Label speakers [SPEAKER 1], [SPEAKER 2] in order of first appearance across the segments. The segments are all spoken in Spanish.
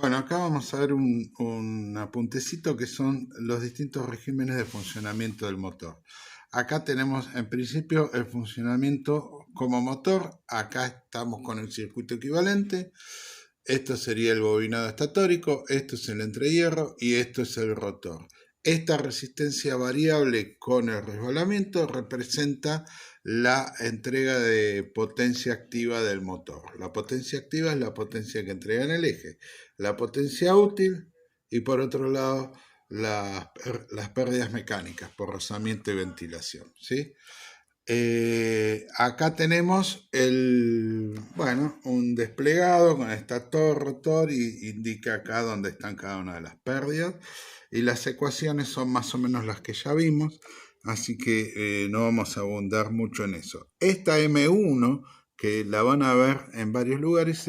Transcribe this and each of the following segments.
[SPEAKER 1] Bueno, acá vamos a ver un apuntecito que son los distintos regímenes de funcionamiento del motor. Acá tenemos en principio el funcionamiento como motor. Acá estamos con el circuito equivalente. Esto sería el bobinado estatórico, esto es el entrehierro y esto es el rotor. Esta resistencia variable con el resbalamiento representa la entrega de potencia activa del motor. La potencia activa es la potencia que entrega en el eje. La potencia útil y por otro lado las pérdidas mecánicas por rozamiento y ventilación, ¿sí? Acá tenemos un desplegado con estator, rotor y indica acá dónde están cada una de las pérdidas y las ecuaciones son más o menos las que ya vimos, así que no vamos a abundar mucho en eso. Esta M1 que la van a ver en varios lugares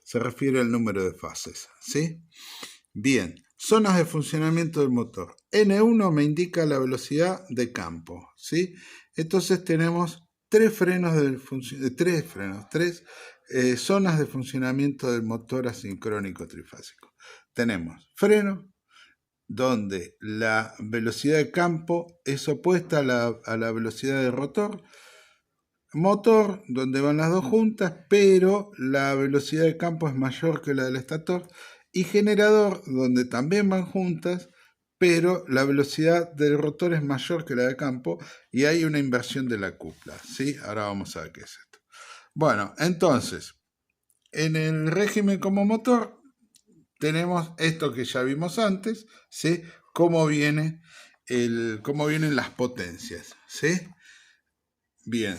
[SPEAKER 1] se refiere al número de fases, ¿sí? Bien, zonas de funcionamiento del motor. N1 me indica la velocidad de campo, ¿sí? Entonces tenemos tres zonas de funcionamiento del motor asincrónico trifásico. Tenemos freno, donde la velocidad de campo es opuesta a la velocidad del rotor. Motor, donde van las dos juntas, pero la velocidad de campo es mayor que la del estator. Y generador, donde también van juntas, pero la velocidad del rotor es mayor que la de campo y hay una inversión de la cupla, ¿sí? Ahora vamos a ver qué es esto. Bueno, entonces, en el régimen como motor tenemos esto que ya vimos antes, ¿sí? Cómo vienen las potencias, ¿sí? Bien,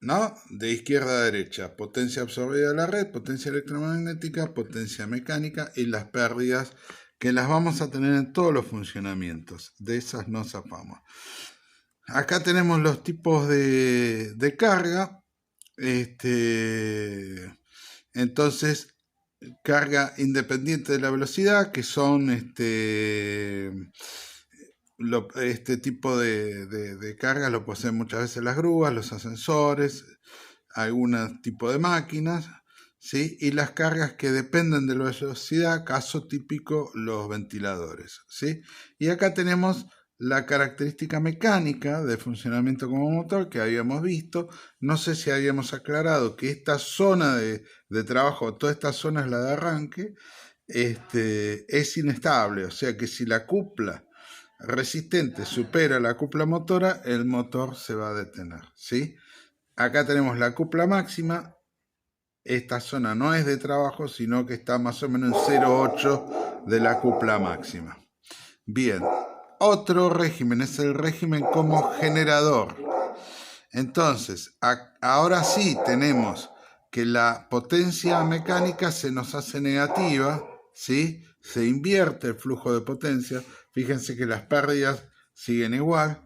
[SPEAKER 1] ¿no? De izquierda a derecha, potencia absorbida de la red, potencia electromagnética, potencia mecánica y las pérdidas que las vamos a tener en todos los funcionamientos. De esas no zafamos. Acá tenemos los tipos de carga. Entonces, carga independiente de la velocidad, que son este tipo de carga lo poseen muchas veces las grúas, los ascensores, algún tipo de máquinas, ¿sí? Y las cargas que dependen de la velocidad, caso típico, los ventiladores, ¿sí? Y acá tenemos la característica mecánica de funcionamiento como motor que habíamos visto. No sé si habíamos aclarado que esta zona de trabajo, toda esta zona es la de arranque, es inestable, o sea que si la cupla resistente supera la cupla motora, el motor se va a detener, ¿sí? Acá tenemos la cupla máxima. Esta zona no es de trabajo, sino que está más o menos en 0,8 de la cupla máxima. Bien, otro régimen es el régimen como generador. Entonces, ahora sí tenemos que la potencia mecánica se nos hace negativa, ¿sí? Se invierte el flujo de potencia. Fíjense que las pérdidas siguen igual.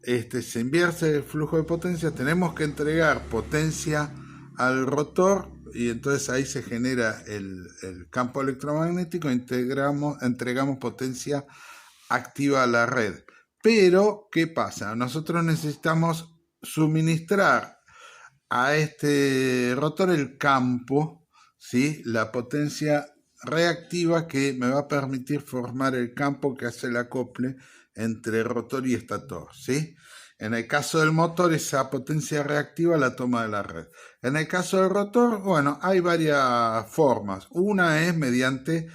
[SPEAKER 1] Se invierte el flujo de potencia. Tenemos que entregar potencia al rotor y entonces ahí se genera el campo electromagnético. Entregamos potencia activa a la red. Pero, ¿qué pasa? Nosotros necesitamos suministrar a este rotor el campo, ¿sí? La potencia reactiva que me va a permitir formar el campo que hace el acople entre rotor y estator, ¿sí? En el caso del motor, esa potencia reactiva la toma de la red. En el caso del rotor, bueno, hay varias formas. Una es mediante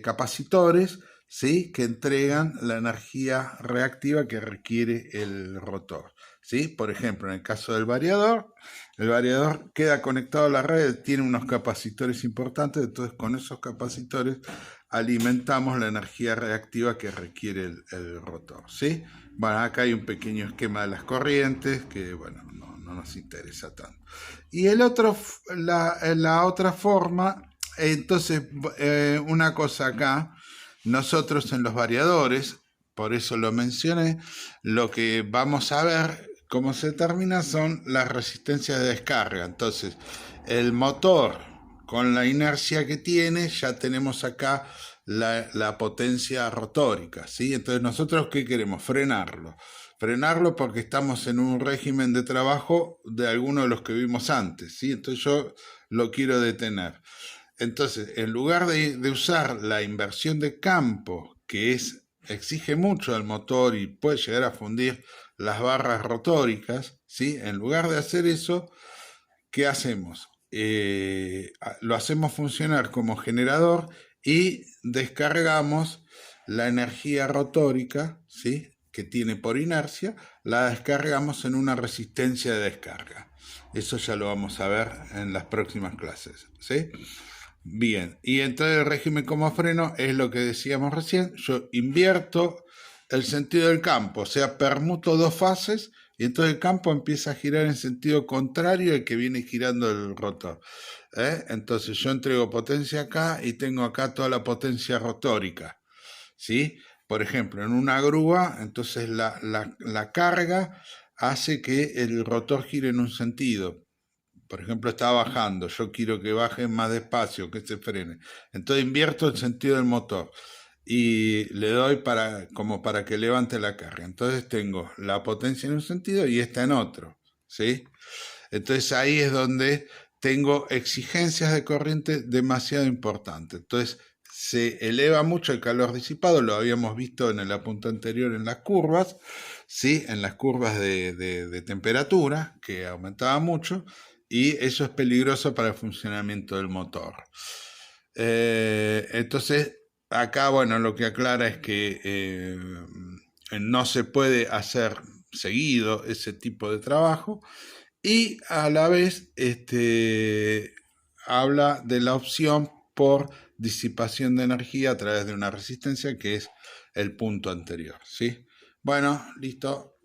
[SPEAKER 1] capacitores, ¿sí? Que entregan la energía reactiva que requiere el rotor, ¿sí? Por ejemplo, en el caso del variador, el variador queda conectado a la red, tiene unos capacitores importantes, entonces con esos capacitores alimentamos la energía reactiva que requiere el rotor, ¿sí? Bueno, acá hay un pequeño esquema de las corrientes que, bueno, no nos interesa tanto. Y la otra forma, entonces, una cosa acá, nosotros en los variadores, por eso lo mencioné, lo que vamos a ver cómo se determina son las resistencias de descarga. Entonces, el motor con la inercia que tiene, ya tenemos acá la potencia rotórica, ¿sí? Entonces, ¿nosotros qué queremos? Frenarlo. Frenarlo porque estamos en un régimen de trabajo de alguno de los que vimos antes, ¿sí? Entonces yo lo quiero detener. Entonces, en lugar de usar la inversión de campo, que exige mucho al motor y puede llegar a fundir las barras rotóricas, ¿sí? En lugar de hacer eso, ¿qué hacemos? Lo hacemos funcionar como generador y descargamos la energía rotórica, ¿sí? Que tiene por inercia, la descargamos en una resistencia de descarga. Eso ya lo vamos a ver en las próximas clases, ¿sí? Bien, y entonces el régimen como freno es lo que decíamos recién. Yo invierto el sentido del campo, o sea, permuto dos fases y entonces el campo empieza a girar en sentido contrario al que viene girando el rotor. Entonces yo entrego potencia acá y tengo acá toda la potencia rotórica, ¿sí? Por ejemplo, en una grúa, entonces la carga hace que el rotor gire en un sentido. Por ejemplo, está bajando, yo quiero que baje más despacio, que se frene. Entonces invierto el sentido del motor y le doy como para que levante la carga. Entonces tengo la potencia en un sentido y esta en otro, ¿sí? Entonces ahí es donde tengo exigencias de corriente demasiado importantes. Entonces se eleva mucho el calor disipado, lo habíamos visto en el apunte anterior en las curvas, ¿sí? En las curvas de temperatura, que aumentaba mucho, y eso es peligroso para el funcionamiento del motor. Entonces, acá, bueno, lo que aclara es que no se puede hacer seguido ese tipo de trabajo y a la vez habla de la opción por disipación de energía a través de una resistencia que es el punto anterior, ¿sí? Bueno, listo.